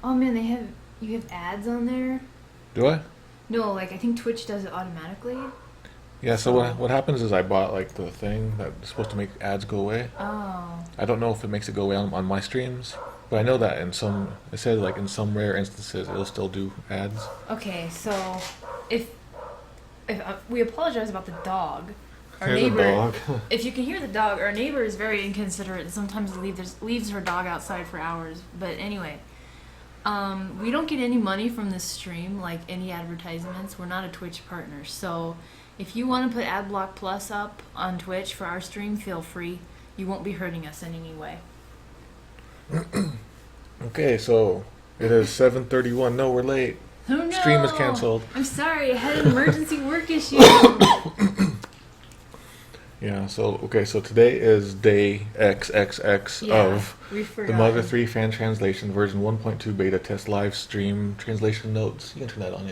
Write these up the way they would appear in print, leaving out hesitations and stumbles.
Oh man, you have ads on there. Do I? No, like I think Twitch does it automatically. Yeah, so So, what happens is I bought like the thing that's supposed to make ads go away. oh, I don't know if it makes it go away on my streams, but I know that it said like in some rare instances it'll still do ads. okay. So, if we apologize about the dog, our Here's a neighbor. dog. If you can hear the dog, our neighbor is very inconsiderate and sometimes leaves her dog outside for hours. But anyway, we don't get any money from this stream, like any advertisements. We're not a Twitch partner, so if you want to put AdBlock Plus up on Twitch for our stream, feel free. You won't be hurting us in any way. Okay, so it is 7:31. No, we're late. Oh no! Stream is canceled. I'm sorry, I had an emergency work issue. Yeah, so today is day XXX Yeah, of we the forgot. Mother 3 Fan Translation version 1.2 beta test live stream translation notes. You can turn that on,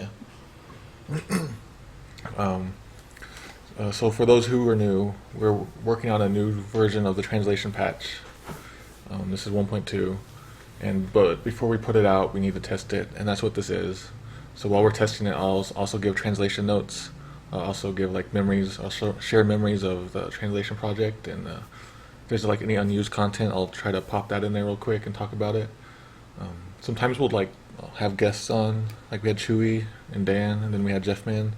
yeah. So for those who are new, we're working on a new version of the translation patch. This is 1.2, but before we put it out, we need to test it, and that's what this is. So while we're testing it, I'll also give translation notes. I'll also give like memories. I'll share memories of the translation project, and if there's like any unused content, I'll try to pop that in there real quick and talk about it. Sometimes we'll like have guests on, like we had Chewy and Dan, and then we had Jeff Man.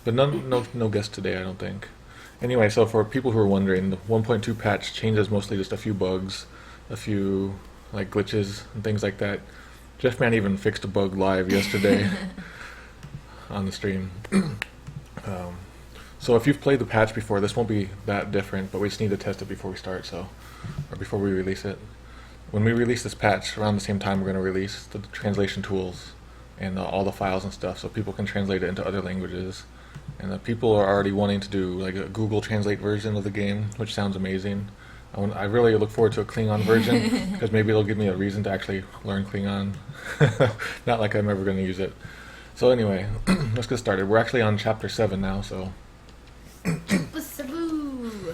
But no guests today, I don't think. Anyway, so for people who are wondering, the 1.2 patch changes mostly just a few bugs, a few like glitches and things like that. Jeff Man even fixed a bug live yesterday on the stream. So if you've played the patch before, this won't be that different, but we just need to test it before we start, or before we release it. When we release this patch, around the same time, we're going to release the translation tools and all the files and stuff, so people can translate it into other languages. And people are already wanting to do like a Google Translate version of the game, which sounds amazing. I really look forward to a Klingon version, because maybe it'll give me a reason to actually learn Klingon. Not like I'm ever going to use it. So anyway, let's get started. We're actually on chapter 7 now, so Saboo.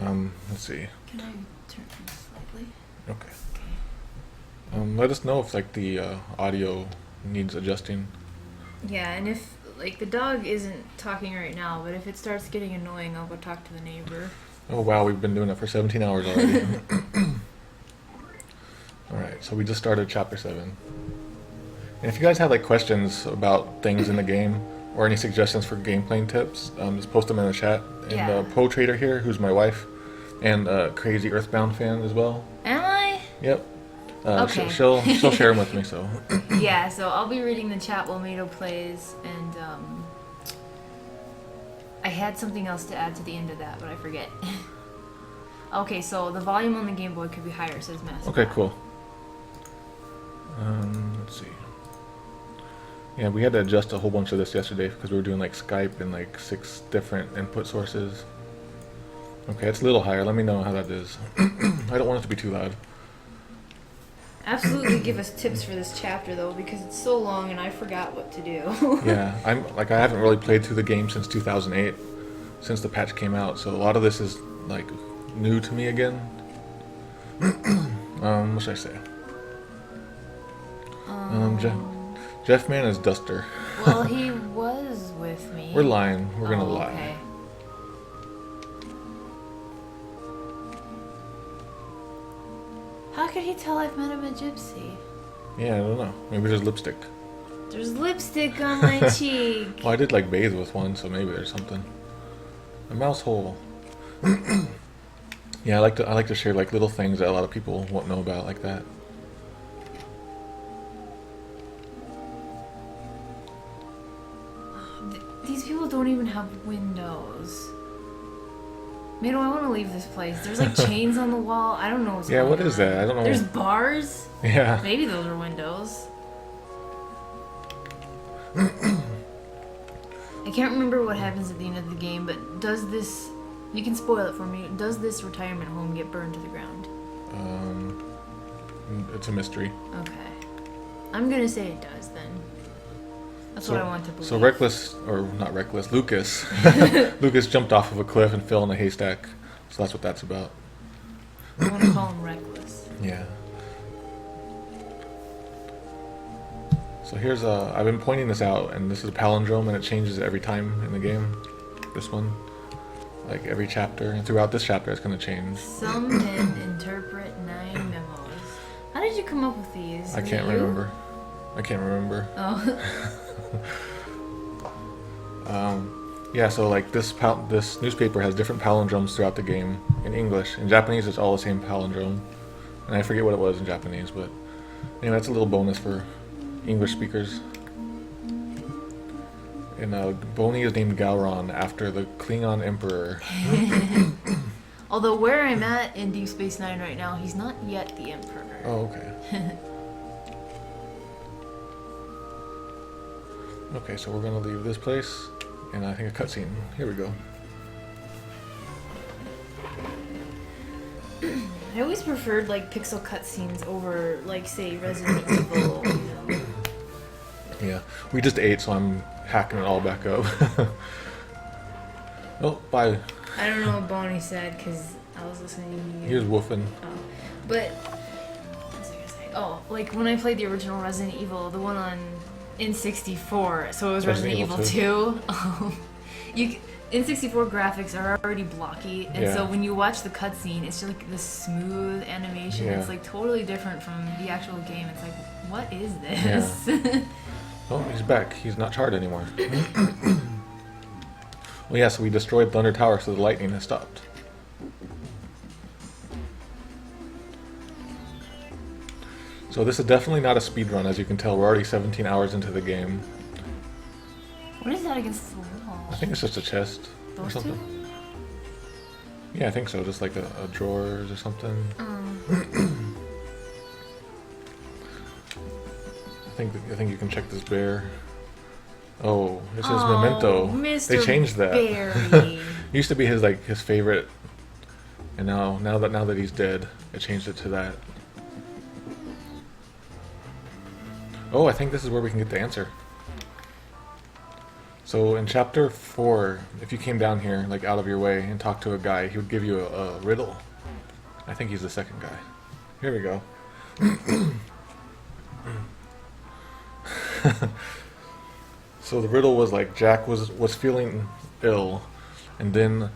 let's see. Can I turn this slightly? Okay. Okay. Let us know if like the audio needs adjusting. Yeah, and if like the dog isn't talking right now, but if it starts getting annoying, I'll go talk to the neighbor. Oh wow, we've been doing it for 17 hours already. Alright, so we just started chapter 7. And if you guys have like questions about things in the game, or any suggestions for game playing tips, just post them in the chat. And Yeah. Pro Trader here, who's my wife, and Crazy Earthbound fan as well. Am I? Yep. Okay. She'll share them with me, so. Yeah, so I'll be reading the chat while Mato plays, and I had something else to add to the end of that, but I forget. Okay, so the volume on the Game Boy could be higher, says Master. Okay, cool. Let's see. Yeah, we had to adjust a whole bunch of this yesterday because we were doing like Skype and like 6 different input sources. Okay, it's a little higher. Let me know how that is. I don't want it to be too loud. Absolutely give us tips for this chapter, though, because it's so long and I forgot what to do. Yeah, I haven't really played through the game since 2008, since the patch came out, so a lot of this is like new to me again. What should I say? Jeff Man is Duster. Well, he was with me. We're lying. We're gonna Oh, lie. okay. How could he tell I've met him a gypsy? Yeah, I don't know. Maybe there's lipstick. There's lipstick on my cheek. Well, I did like bathe with one, so maybe there's something. A mouse hole. Yeah, I like to share like little things that a lot of people won't know about like that. These people don't even have windows. Mado, I want to leave this place. There's like chains on the wall. I don't know what's Yeah, going what on. is that? I don't know. There's bars. Yeah. Maybe those are windows. I can't remember what happens at the end of the game, but does this... You can spoil it for me. Does this retirement home get burned to the ground? It's a mystery. Okay. I'm gonna say it does then. That's what I want to believe. So Lucas. Lucas jumped off of a cliff and fell in a haystack. So that's what that's about. I want to call him reckless. Yeah. So here's I've been pointing this out, and this is a palindrome, and it changes every time in the game. This one, like every chapter, and throughout this chapter, it's going to change. Some men interpret 9 memos. How did you come up with these? I can't remember. I can't remember. Oh. Yeah, so like this newspaper has different palindromes throughout the game in English. In Japanese, it's all the same palindrome, and I forget what it was in Japanese, but anyway, that's a little bonus for English speakers. And Boni is named Gowron after the Klingon Emperor. Although where I'm at in Deep Space Nine right now, he's not yet the Emperor. Oh, okay. Okay, so we're gonna leave this place, and I think a cutscene. Here we go. I always preferred like pixel cutscenes over like say Resident Evil. You know. Yeah, we just ate, so I'm hacking it all back up. Oh, bye. I don't know what Bonnie said because I was listening to you. Here's Woofin. Oh, but what was I gonna say? Oh, like when I played the original Resident Evil, the one on N64, so it was Resident Evil 2. N64 graphics are already blocky, and so when you watch the cutscene, it's just like this smooth animation. It's like totally different from the actual game. It's like, what is this? Yeah. Oh, he's back. He's not charred anymore. Well, yeah, so we destroyed Thunder Tower, so the lightning has stopped. So this is definitely not a speed run, as you can tell. We're already 17 hours into the game. What is that against the wall? I think it's just a chest or something. Two? Yeah, I think so. Just like a drawers or something. I think you can check this bear. Oh, it says Memento. Mr. They changed that. Barry. Used to be his favorite, and now that he's dead, it changed it to that. Oh, I think this is where we can get the answer. So in chapter 4, if you came down here, like out of your way, and talked to a guy, he would give you a riddle. I think he's the second guy. Here we go. So the riddle was like Jack was feeling ill, and then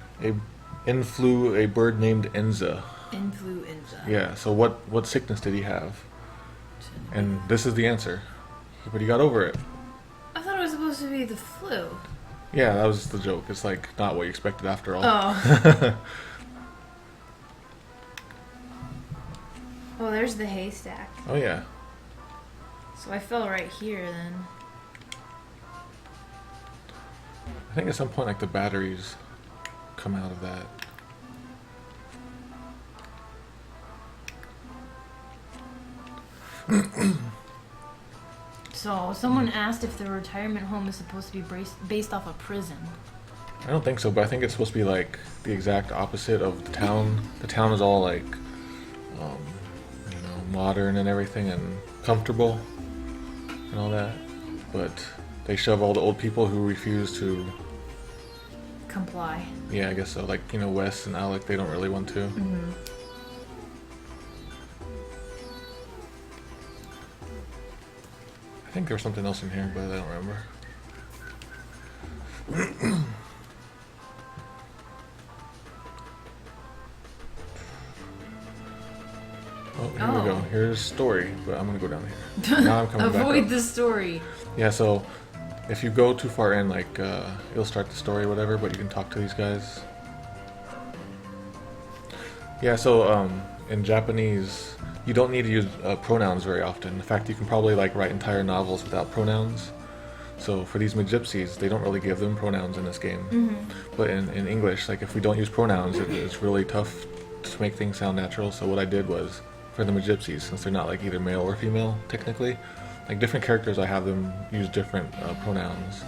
in flew a bird named Enza. Influenza. Yeah. So what sickness did he have? And this is the answer. But he got over it. I thought it was supposed to be the flu. Yeah, that was the joke. It's like not what you expected after all. Oh. Oh, there's the haystack. Oh yeah. So I fell right here then. I think at some point like the batteries come out of that. So someone asked if the retirement home is supposed to be based off a prison. I don't think so, but I think it's supposed to be like the exact opposite of the town. The town is all like, modern and everything and comfortable and all that, but they shove all the old people who refuse to comply. Yeah, I guess so. Like Wes and Alec, they don't really want to. Mm-hmm. I think there was something else in here, but I don't remember. Oh, here we go. Here's story, but I'm gonna go down here. Now I'm coming back Avoid up. the story. Yeah, so if you go too far in, like it'll start the story or whatever, but you can talk to these guys. Yeah, so in Japanese, you don't need to use pronouns very often. In fact, you can probably like write entire novels without pronouns. So for these gypsies, they don't really give them pronouns in this game. Mm-hmm. But in English, like if we don't use pronouns, it's really tough to make things sound natural. So what I did was, for the gypsies, since they're not like either male or female technically, like different characters, I have them use different pronouns.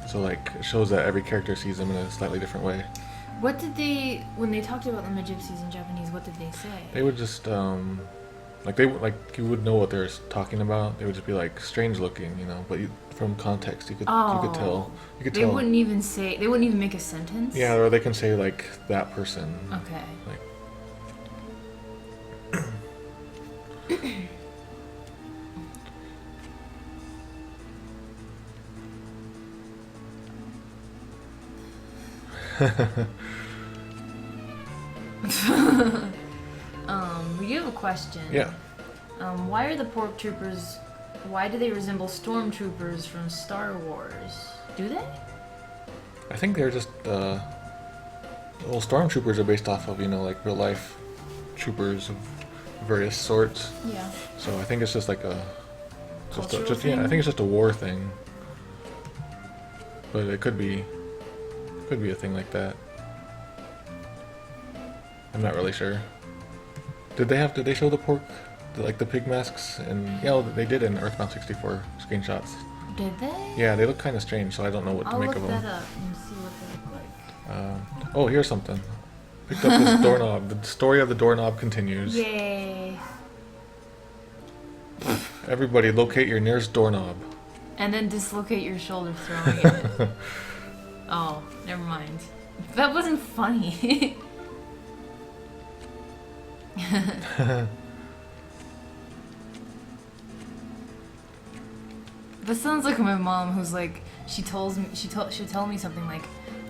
So like it shows that every character sees them in a slightly different way. What did they, when they talked about the gypsies in Japanese, what did they say? They would just you would know what they're talking about. They would just be like strange looking, but from context you could tell. They wouldn't even say, they wouldn't even make a sentence? Yeah, or they can say like that person. Okay. Like We do have a question. Yeah. Why are the pork troopers? Why do they resemble stormtroopers from Star Wars? Do they? I think they're just well, stormtroopers are based off of like real life troopers of various sorts. Yeah. So I think it's just like a Cultural yeah. thing? I think it's just a war thing. But it could be a thing like that. I'm not really sure. Did they show the pork, like the pig masks? And yeah, they did in Earthbound 64 screenshots. Did they? Yeah, they look kind of strange, so I don't know what to I'll make look of that them. up and see what they look like. Oh, here's something. Picked up this doorknob. The story of the doorknob continues. Yay! Everybody, locate your nearest doorknob. And then dislocate your shoulder throwing it. Oh, never mind. That wasn't funny. That sounds like my mom, who's like, she'll tell me something like,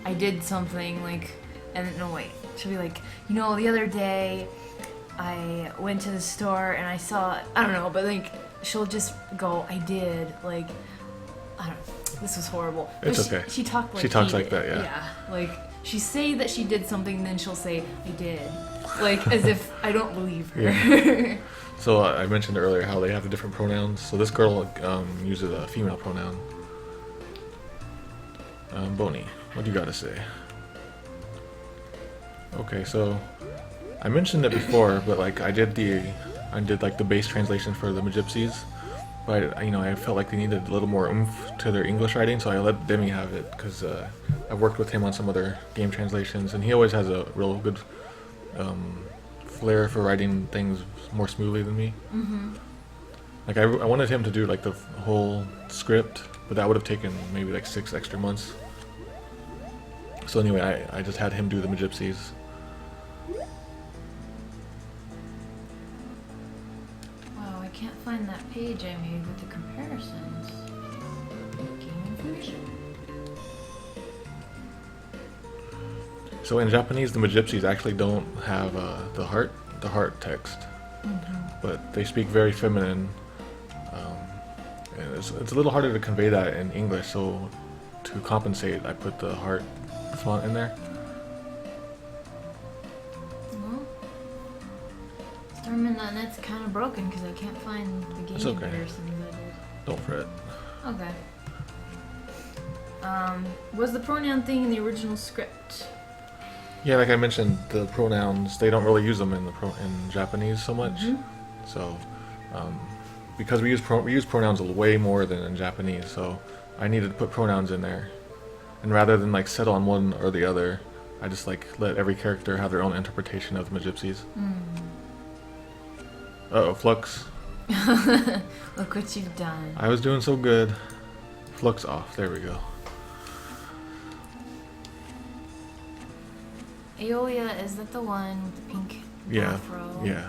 I did something like, and then, no wait, she'll be like, the other day, I went to the store and I saw, I don't know, but like, she'll just go, I did, like, I don't know, this was horrible. But It's okay. She talked like She talks he like did. that, yeah. Yeah, like, she say that she did something, and then she'll say, I did. Like, as if I don't believe her. Yeah. So I mentioned earlier how they have the different pronouns. So this girl uses a female pronoun. Bonnie, what do you got to say? Okay, so I mentioned it before, but like I did like the base translation for the Magypsies, but I felt like they needed a little more oomph to their English writing, so I let Demi have it because I've worked with him on some other game translations, and he always has a real good flair for writing things more smoothly than me. Mm-hmm. Like I wanted him to do like the whole script, but that would have taken maybe like 6 extra months. So anyway, I just had him do the Magypsies. Wow, I can't find that page I made with the comparisons. Game information. So in Japanese, the Magypsies actually don't have the heart text, but they speak very feminine, and it's a little harder to convey that in English. So to compensate, I put the heart font in there. Well, Starman.net's kind of broken because I can't find the game It's okay. comparisons I did. Don't fret. Okay. Was the pronoun thing in the original script? Yeah, like I mentioned, the pronouns, they don't really use them in Japanese so much. Mhm. So because we use pronouns way more than in Japanese, so I needed to put pronouns in there. And rather than like settle on one or the other, I just like let every character have their own interpretation of the Magypsies. Uh-oh, Flux. Look what you've done. I was doing so good. Flux off. There we go. Aeolia, is that the one with the pink Yeah. afro? Yeah.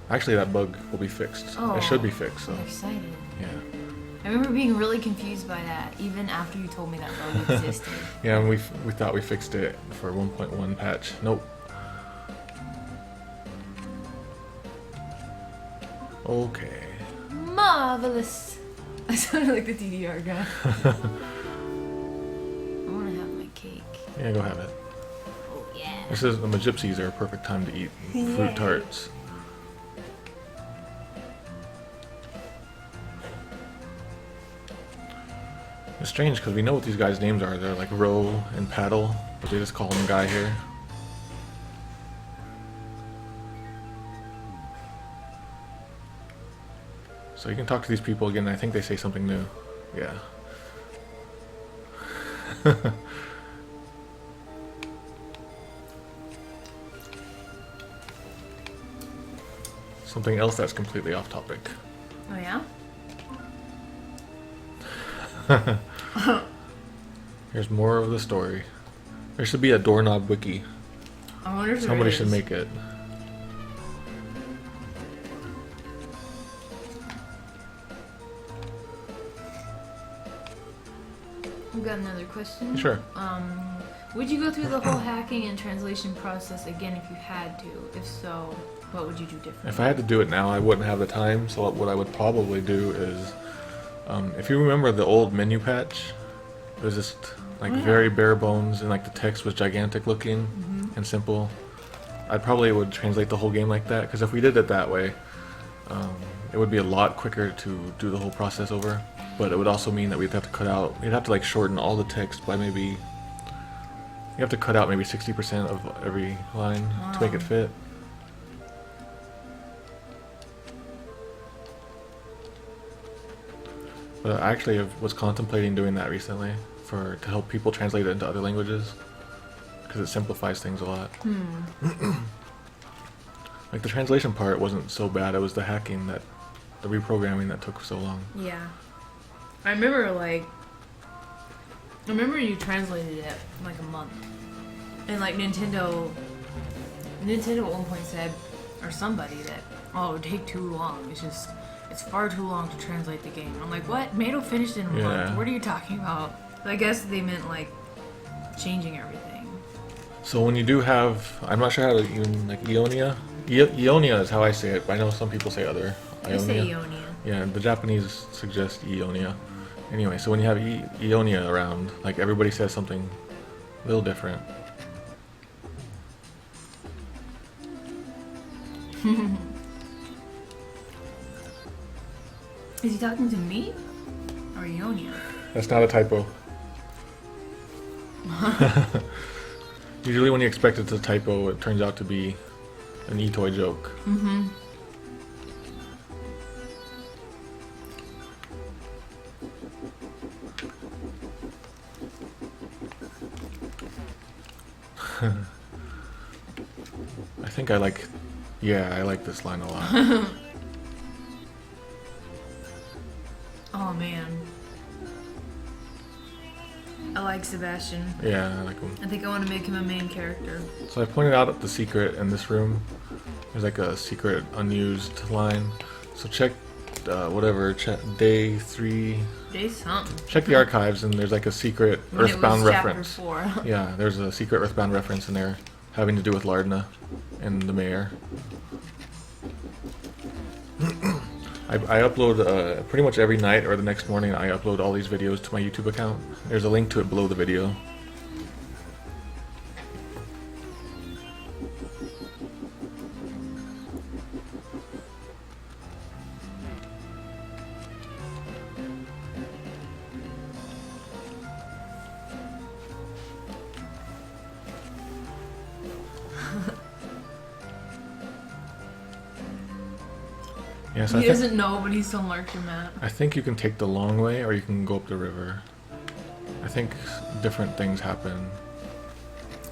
Actually, that bug will be fixed. Oh, It should be fixed. So I'm excited. yeah. I remember being really confused by that, even after you told me that bug existed. Yeah, and we thought we fixed it for 1.1 patch. Nope. Okay. Marvelous! I sounded like the DDR guy. I want to have my cake. Yeah, go have it. Oh yeah. This is the Magypsies are a perfect time to eat fruit Yay. tarts. It's strange because we know what these guys' names are. They're like Row and Paddle, but they just call him Guy here. So you can talk to these people again. I think they say something new. Yeah. Something else that's completely off topic. Oh yeah? Here's more of the story. There should be a doorknob wiki. I wonder if Somebody there should is. make it. We've got another question. Sure. Would you go through the whole hacking and translation process again if you had to? If so, what would you do differently? If I had to do it now, I wouldn't have the time. So what I would probably do is, if you remember the old menu patch, it was just like very bare bones, and like the text was gigantic looking and simple. I probably would translate the whole game like that, because if we did it that way, it would be a lot quicker to do the whole process over. But it would also mean that we'd have to cut out, we'd have to like shorten all the text by maybe, you have to cut out maybe 60% of every line to make it fit. But I actually was contemplating doing that recently to help people translate it into other languages, because it simplifies things a lot. Like the translation part wasn't so bad, it was the hacking, the reprogramming that took so long. Yeah. I remember you translated it in like a month. And like Nintendo at one point said, or somebody, that, oh, it would take too long. It's far too long to translate the game. I'm like, what? Mado finished in a month. What are you talking about? I guess they meant like changing everything. So when you do have, I'm not sure how to even, like Ionia? Ionia is how I say it, but I know some people say other. I say Ionia. Yeah, the Japanese suggest Ionia. Anyway, so when you have Ionia around, like everybody says something a little different. Is he talking to me? Or Ionia? That's not a typo. Usually when you expect it's a typo, it turns out to be an Itoy joke. I think I like this line a lot. Oh man. I like Sebastian. Yeah, I like him. I think I want to make him a main character. So I pointed out the secret in this room. There's like a secret unused line. So check day 3. Day something. Check the archives, and there's like a secret Earthbound reference. Chapter 4. Yeah, there's a secret Earthbound reference in there having to do with Lardna and the mayor. I upload pretty much every night or the next morning. I upload all these videos to my YouTube account. There's a link to it below the video. Yes, he doesn't know, but he's still marked your map. I think you can take the long way, or you can go up the river. I think different things happen.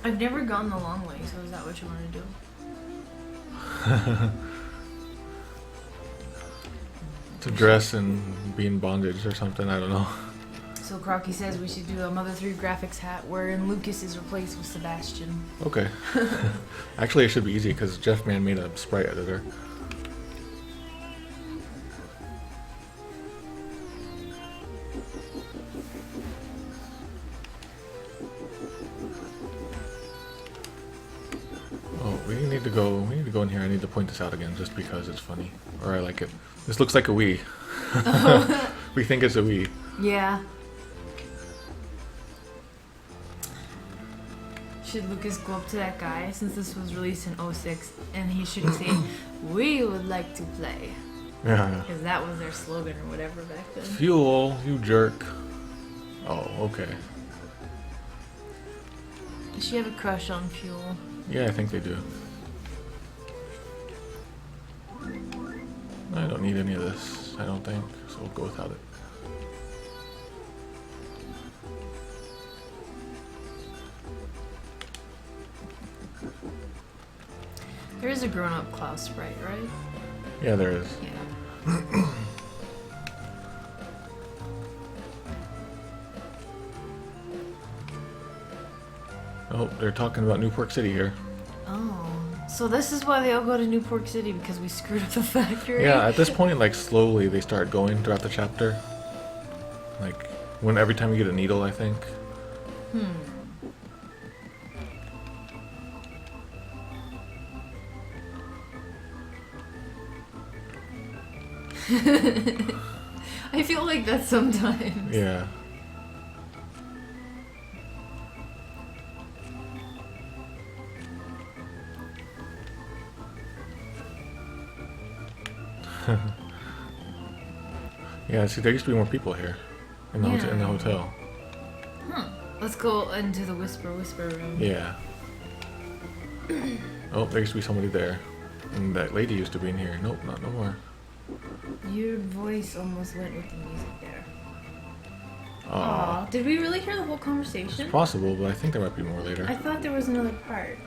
I've never gone the long way, so is that what you want to do? To dress and be in bondage or something, I don't know. So Crocky says we should do a Mother 3 graphics hat wherein Lucas is replaced with Sebastian. Okay. Actually, it should be easy because Jeff Man made a sprite editor. We need to go in here. I need to point this out again just because it's funny. Or I like it. This looks like a Wii. We think it's a Wii. Yeah. Should Lucas go up to that guy, since this was released in 06, and he should say, "We would like to play." Yeah. Because that was their slogan or whatever back then. Fuel, you jerk. Oh, okay. Does she have a crush on Fuel? Yeah, I think they do. I don't need any of this, I don't think, so we'll go without it. There is a grown-up Klaus sprite, right? Yeah, there is. Yeah. Oh, they're talking about Newport City here. Oh. So this is why they all go to Newport City, because we screwed up the factory? Yeah, at this point, like, slowly they start going throughout the chapter. Like, every time you get a needle, I think. I feel like that sometimes. Yeah. Yeah, see, there used to be more people here in the, in the hotel. Huh. Let's go into the whisper room. Yeah. Oh, there used to be somebody there. And that lady used to be in here. Nope, not no more. Your voice almost went with the music there. Aw. Aw. Did we really hear the whole conversation? It's possible, but I think there might be more later. I thought there was another part.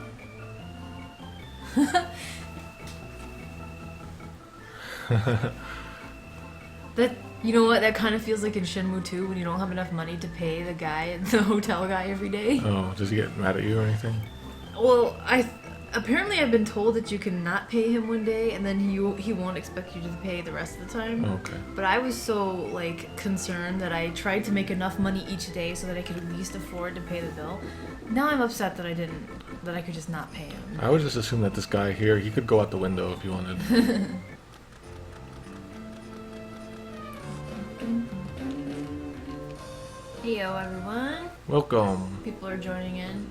That, you know what, that kind of feels like in Shenmue 2 when you don't have enough money to pay the guy, the hotel guy every day. Oh, does he get mad at you or anything? Well, apparently I've been told that you can not pay him one day and then he won't expect you to pay the rest of the time. Okay. But I was so like concerned that I tried to make enough money each day so that I could at least afford to pay the bill. Now I'm upset that I could just not pay him. I would just assume that this guy here, he could go out the window if he wanted. Heyo everyone. Welcome. People are joining in.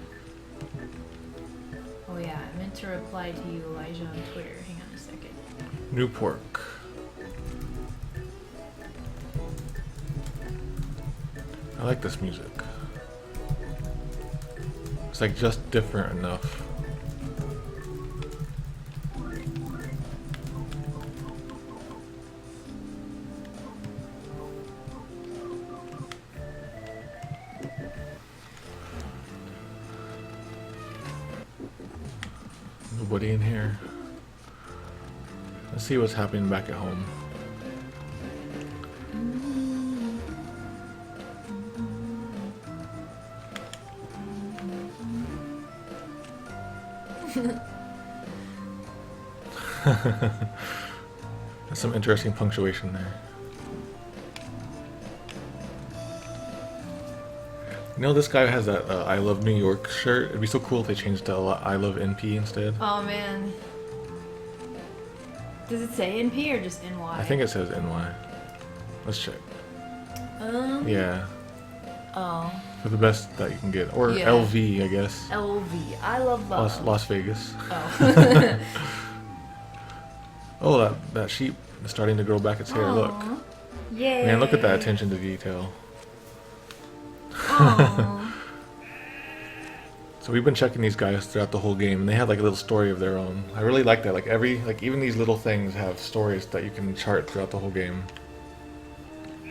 Oh yeah, I meant to reply to you, Elijah, on Twitter. Hang on a second. Newport. I like this music. It's like just different enough. Nobody in here. Let's see what's happening back at home. There's some interesting punctuation there. You know, this guy has that I Love New York shirt. It'd be so cool if they changed to I Love NP instead. Oh man. Does it say NP or just NY? I think it says NY. Let's check. Yeah. Oh. For the best that you can get. Or Yeah. LV, I guess. LV. I love Las Vegas. Oh. Oh, that sheep is starting to grow back its hair. Look. Aw. Yay. Man, look at that attention to detail. Aw. So we've been checking these guys throughout the whole game, and they have like a little story of their own. I really like that. Like even these little things have stories that you can chart throughout the whole game.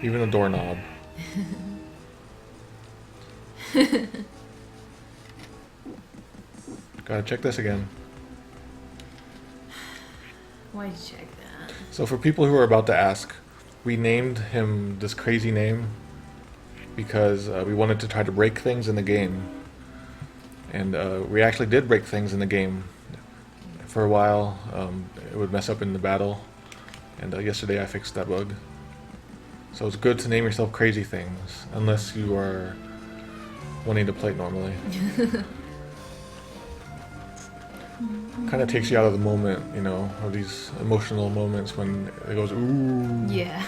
Even the doorknob. Gotta check this again. Why'd you check that? So for people who are about to ask, we named him this crazy name because we wanted to try to break things in the game. And we actually did break things in the game. For a while, it would mess up in the battle. And yesterday I fixed that bug. So it's good to name yourself crazy things, unless you are wanting to play it normally. Kind of takes you out of the moment, you know, of these emotional moments when it goes, ooh. Yeah.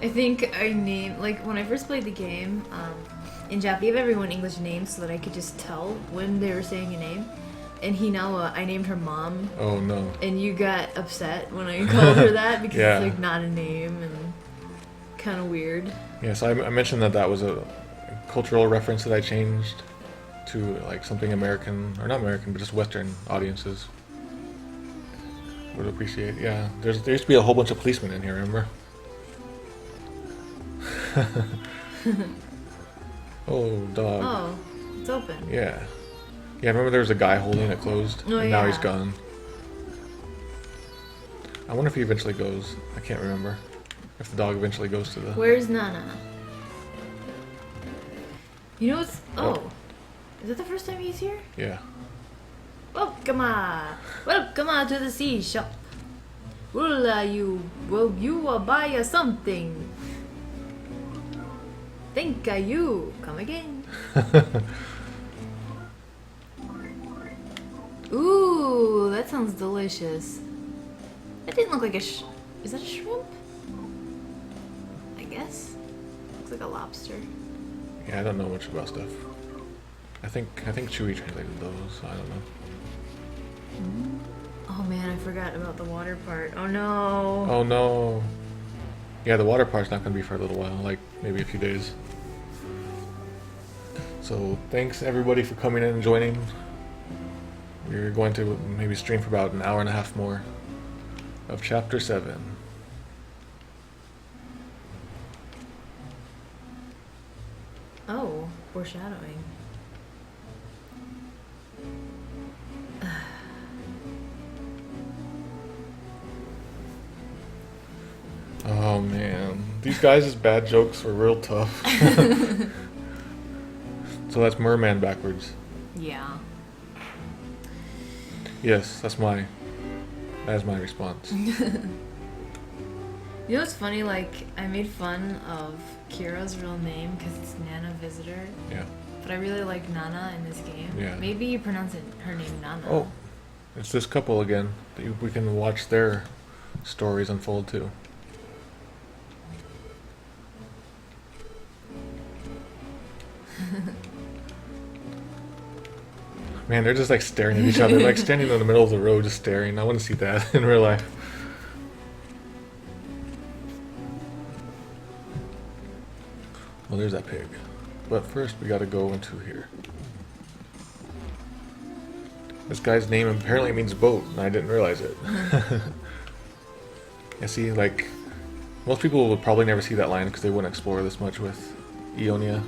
I think I named, like, when I first played the game, in Japan, I gave everyone English names so that I could just tell when they were saying a name. And Hinawa, I named her mom. Oh no. And you got upset when I called her that because Yeah. it's, like, not a name and kind of weird. Yeah, so I mentioned that was a cultural reference that I changed to like something American, or not American, but just Western audiences would appreciate. Yeah, there used to be a whole bunch of policemen in here, remember? Oh, dog. Oh, it's open. Yeah. Yeah, remember there was a guy holding it closed, Oh, and now yeah. he's gone. I wonder if he eventually goes. I can't remember. If the dog eventually goes to the... Where's Nana? You know what's... Oh. Oh. Is that the first time he's here? Yeah. Welcome to the sea shop. Will you buy something? Thank you. Come again. Ooh, that sounds delicious. That didn't look like a Is that a shrimp? I guess. Looks like a lobster. Yeah, I don't know much about stuff. I think Chewy translated those, so I don't know. Oh man, I forgot about the water part. Oh no. Oh no. Yeah, the water part's not gonna be for a little while, like maybe a few days. So thanks everybody for coming in and joining. We're going to maybe stream for about an hour and a half more of chapter 7. Oh, foreshadowing. Oh man, these guys' bad jokes were real tough. So that's merman backwards. Yeah. Yes, that's my response. You know what's funny? Like, I made fun of Kira's real name because it's Nana Visitor. Yeah. But I really like Nana in this game. Yeah. Maybe you pronounce her name Nana. Oh, it's this couple again. We can watch their stories unfold too. Man, they're just like staring at each other, like standing in the middle of the road, just staring. I want to see that in real life. Well, there's that pig. But first, we gotta go into here. This guy's name apparently means boat, and I didn't realize it. Yeah, see, like, most people would probably never see that line because they wouldn't explore this much with Ionia.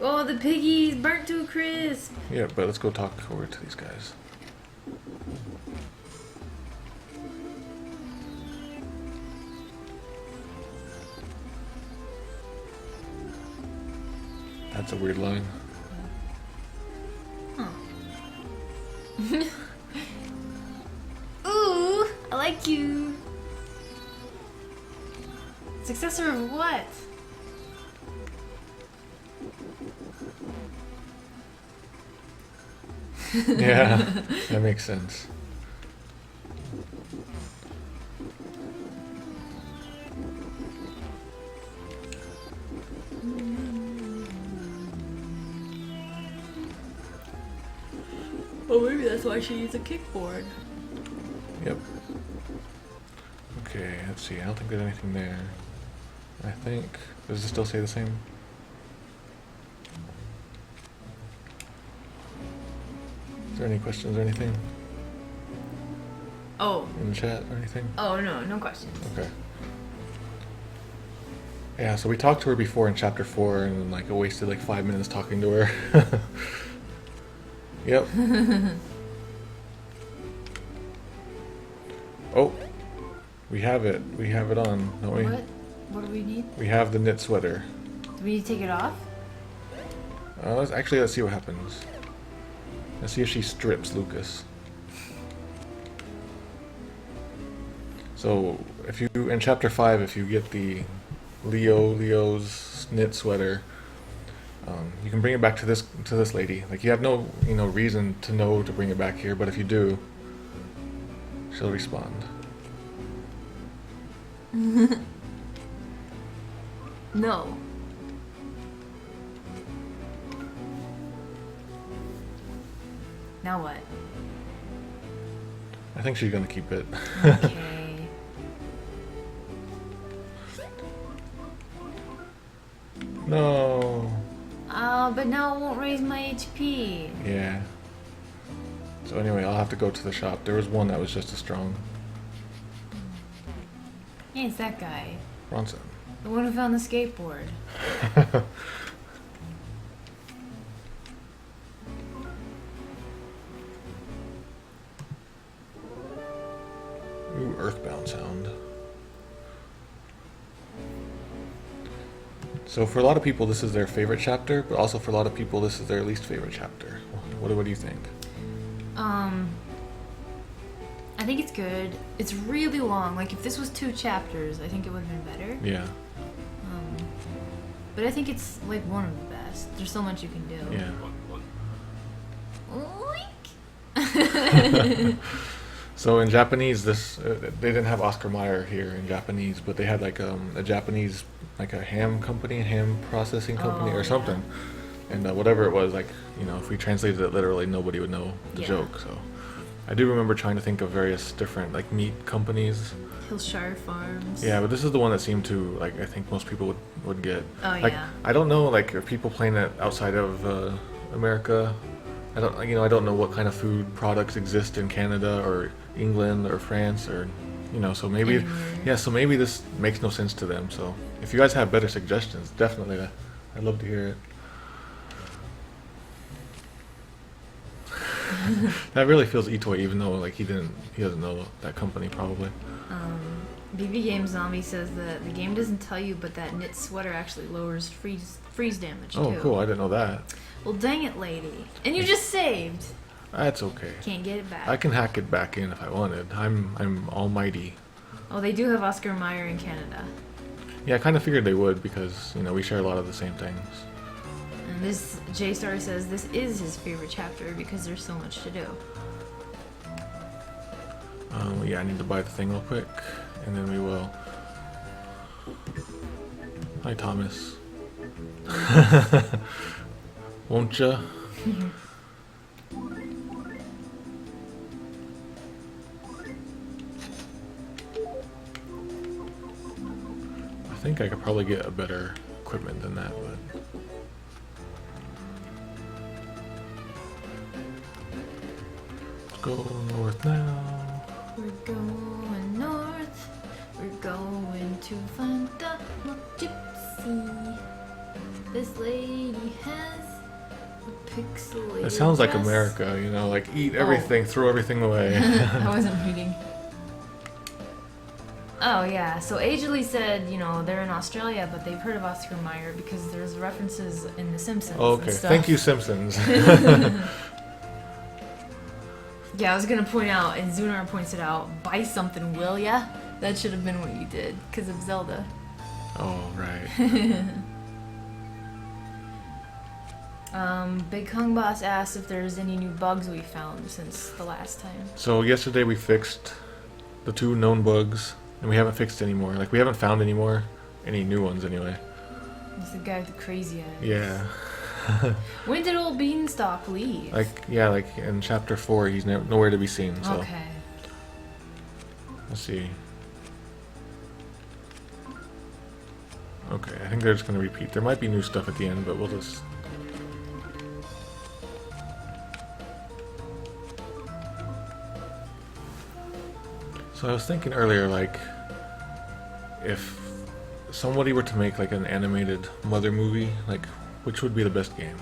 Oh, the piggy's burnt to a crisp. Yeah, but let's go talk over to these guys. That's a weird line. Ooh, I like you. Successor of what? Yeah, that makes sense. Well, maybe that's why she needs a kickboard. Yep. Okay, let's see. I don't think there's anything there. I think... Does it still say the same? Is there any questions or anything Oh. in the chat or anything? Oh, no, no questions. Okay. Yeah, so we talked to her before in chapter 4 and like I wasted like 5 minutes talking to her. Yep. Oh, we have it. We have it on, don't we? What? What do we need? We have the knit sweater. Do we need to take it off? Let's see what happens. Let's see if she strips Lucas. So, if you in chapter 5, if you get the Leo's knit sweater, you can bring it back to this lady. Like you have no reason to know to bring it back here, but if you do, she'll respond. No. Now what? I think she's gonna keep it. Okay. No. But now it won't raise my HP. Yeah. So anyway, I'll have to go to the shop. There was one that was just as strong. Hey, it's that guy. Bronson. The one who found the skateboard. Ooh, earthbound sound. So for a lot of people, this is their favorite chapter, but also for a lot of people, this is their least favorite chapter. What do you think? I think it's good. It's really long. Like, if this was 2 chapters, I think it would have been better. Yeah. But I think it's, like, one of the best. There's so much you can do. Yeah. Oink! So in Japanese, this they didn't have Oscar Mayer here in Japanese, but they had like a Japanese like a ham company, ham processing company, Oh, or yeah. something. And whatever it was, like if we translated it literally, nobody would know the Yeah. joke. So I do remember trying to think of various different like meat companies. Hillshire Farms. Yeah, but this is the one that seemed to like I think most people would get. Oh Like yeah. I don't know like if people playing it outside of America. I don't know what kind of food products exist in Canada or England or France or so maybe Anywhere. so maybe this makes no sense to them. So if you guys have better suggestions, definitely I'd love to hear it. That really feels Itoy, even though like he doesn't know that company probably. BB Game Zombie says that the game doesn't tell you, but that knit sweater actually lowers freeze damage too. Oh, cool! I didn't know that. Well, dang it, lady. And you just saved. That's okay. Can't get it back. I can hack it back in if I wanted. I'm almighty. Oh, they do have Oscar Mayer in Canada. Yeah, I kind of figured they would because we share a lot of the same things. And this J-Star says this is his favorite chapter because there's so much to do. Yeah, I need to buy the thing real quick, and then we will. Hi, Thomas. Won't ya? I think I could probably get a better equipment than that, but. Let's go north now. We're going north. We're going to find the gypsy. This lady has a pixelated It sounds like dress. America, like eat everything, throw everything away. I wasn't reading. Oh yeah, so Ageley said, they're in Australia, but they've heard of Oscar Mayer because there's references in The Simpsons. Okay, and stuff. thank you, Simpsons. Yeah, I was gonna point out, and Zunar points it out. Buy something, will ya? That should have been what you did, because of Zelda. Oh, right. Big Hung Boss asked if there's any new bugs we found since the last time. So yesterday we fixed the 2 known bugs, and we haven't fixed any more. Like, we haven't found any more. Any new ones, anyway. It's the guy with the crazy eyes. Yeah. When did old Beanstalk leave? Like in chapter 4, he's nowhere to be seen, so. Okay. Let's see. Okay, I think they're just going to repeat. There might be new stuff at the end, but we'll just... So I was thinking earlier, like, if somebody were to make, like, an animated Mother movie, like, which would be the best game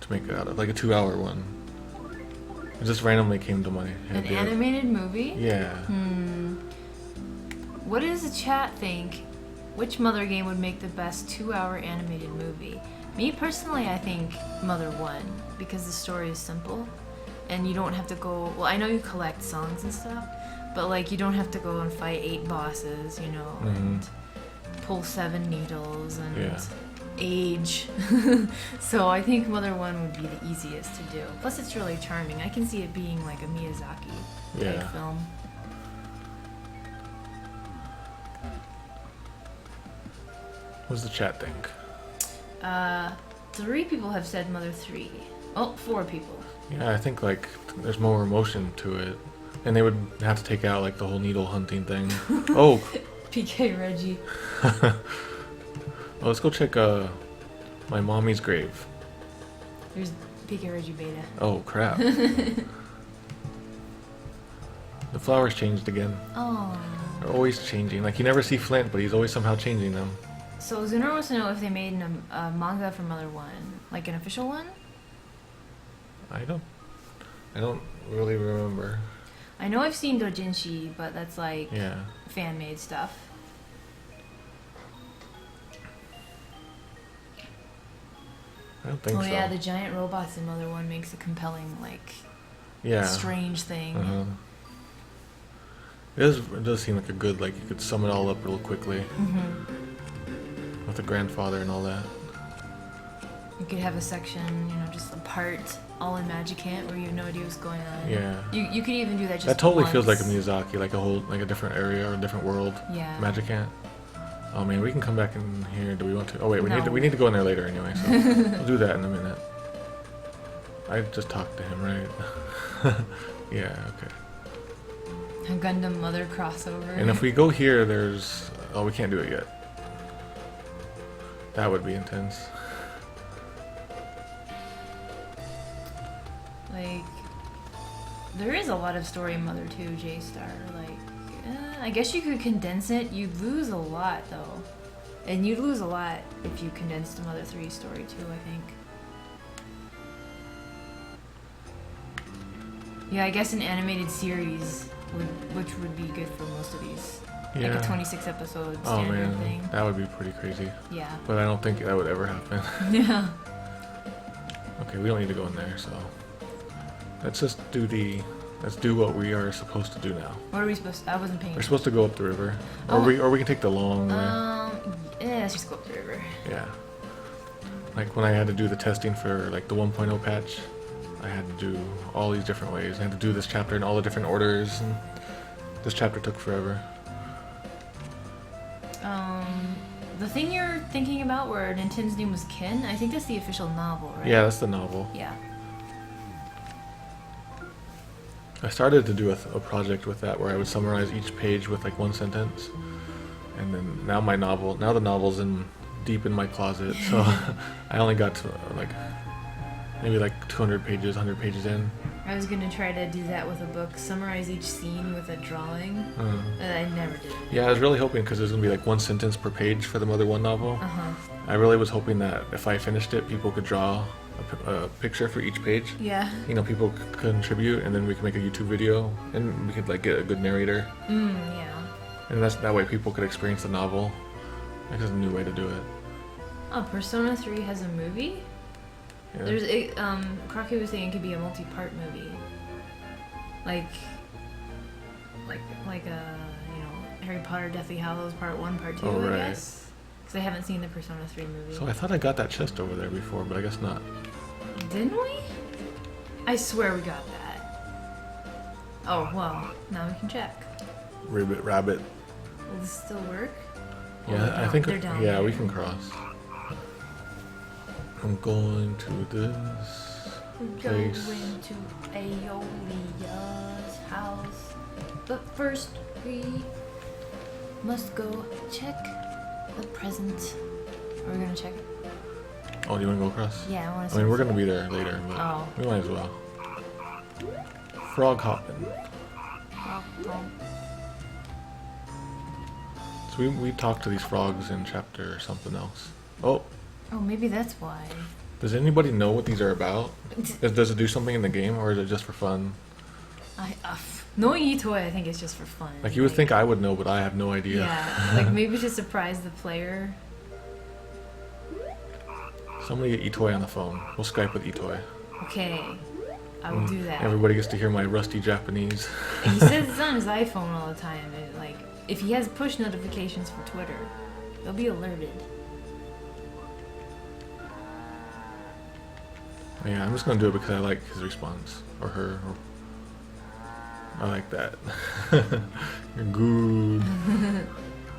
to make it out of? Like a 2-hour one. It just randomly came to my head. An animated movie? Yeah. What does the chat think? Which Mother game would make the best 2-hour animated movie? Me personally, I think Mother 1, because the story is simple, and you don't have to go. Well, I know you collect songs and stuff, but like you don't have to go and fight 8 bosses, and pull 7 needles and Yeah. age. So I think Mother 1 would be the easiest to do. Plus, it's really charming. I can see it being like a Miyazaki type Yeah. film. What does the chat think? 3 people have said Mother 3. Oh, 4 people. Yeah, I think like there's more emotion to it, and they would have to take out like the whole needle hunting thing. Oh, PK Reggie. well, let's go check my mommy's grave. There's PK Reggie Beta. Oh crap! The flowers changed again. Oh. They're always changing. Like you never see Flint, but he's always somehow changing them. So Zunar wants to know if they made a manga for Mother 1, like an official one. I don't really remember. I know I've seen Dojinshi, but that's like Yeah. fan-made stuff. I don't think Oh so. yeah, the giant robots in Mother 1 makes a compelling, like, Yeah. strange thing. Uh-huh. It does seem like a good, like, you could sum it all up real quickly. Mm-hmm. With the grandfather and all that. You could have a section, just a part all in Magicant where you have no idea what's going on. Yeah. You could even do that just That totally once. feels like a Miyazaki, like a different area or a different world. Yeah. Magicant. Oh man, we can come back in here. Do we want to? Oh wait, we No. need to go in there later anyway. So we'll do that in a minute. I just talked to him, right? Yeah. Okay. A Gundam Mother crossover. And if we go here, there's... Oh, we can't do it yet. That would be intense. Like, there is a lot of story in Mother 2, J-Star. Like, I guess you could condense it. You'd lose a lot, though. And you'd lose a lot if you condensed Mother 3 story, too, I think. Yeah, I guess an animated series, which would be good for most of these. Yeah. Like a 26 episode Oh standard man, thing. that would be pretty crazy. Yeah. But I don't think that would ever happen. Yeah. Okay, we don't need to go in there, so... Let's just do let's do what we are supposed to do now. What are we supposed to... I wasn't paying We're supposed to go up the river. Oh. Or we can take the long way. Yeah, let's just go up the river. Yeah. Like when I had to do the testing for like the 1.0 patch, I had to do all these different ways. I had to do this chapter in all the different orders, and this chapter took forever. The thing you're thinking about where Ninten's name was Ken, I think that's the official novel, right? Yeah, that's the novel. Yeah. I started to do a project with that where I would summarize each page with like one sentence, and then now the novel's deep in my closet, so I only got to like maybe like 200 pages, 100 pages in. I was gonna try to do that with a book, summarize each scene with a drawing, and I never did. Yeah, I was really hoping, because there's gonna be like one sentence per page for the Mother 1 novel. I really was hoping that if I finished it, people could draw a picture for each page. Yeah. People could contribute, and then we could make a YouTube video, and we could like get a good narrator. Yeah. And that way people could experience the novel. Like, there's a new way to do it. Oh, Persona 3 has a movie? Yeah. Crockett was saying it could be a multi-part movie. Like Harry Potter Deathly Hallows Part 1, Part 2, Oh, right. I guess. Because I haven't seen the Persona 3 movie. So I thought I got that chest over there before, but I guess not. Didn't we? I swear we got that. Oh, well, now we can check. Rabbit. Will this still work? Yeah, Oh, I think. they're down Yeah, there. we can cross. I'm going to this place. Going to Aeolia's house. But first, we must go check the present. Are we gonna check it? Oh, do you want to go across? Yeah, I want to I mean, we're gonna be there later, but Oh. we might as well. Frog hopping. So we talked to these frogs in chapter something else. Oh, Oh, maybe that's why. does anybody know what these are about? Does it do something in the game, or is it just for fun? Knowing Itoy, I think it's just for fun. Like, you would think I would know, but I have no idea. Yeah, like maybe to surprise the player. Somebody get Itoy on the phone. We'll Skype with Itoy. Okay, I will do that. Everybody gets to hear my rusty Japanese. He says it's on his iPhone all the time. And, like, if he has push notifications for Twitter, they'll be alerted. Yeah, I'm just gonna do it because I like his response. Or her. I like that. You're good.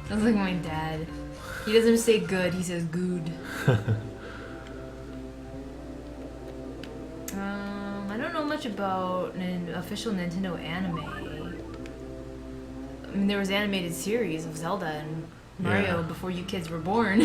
Sounds like my dad. He doesn't say good, he says good. I don't know much about an official Nintendo anime. I mean, there was animated series of Zelda and Mario Yeah. before you kids were born.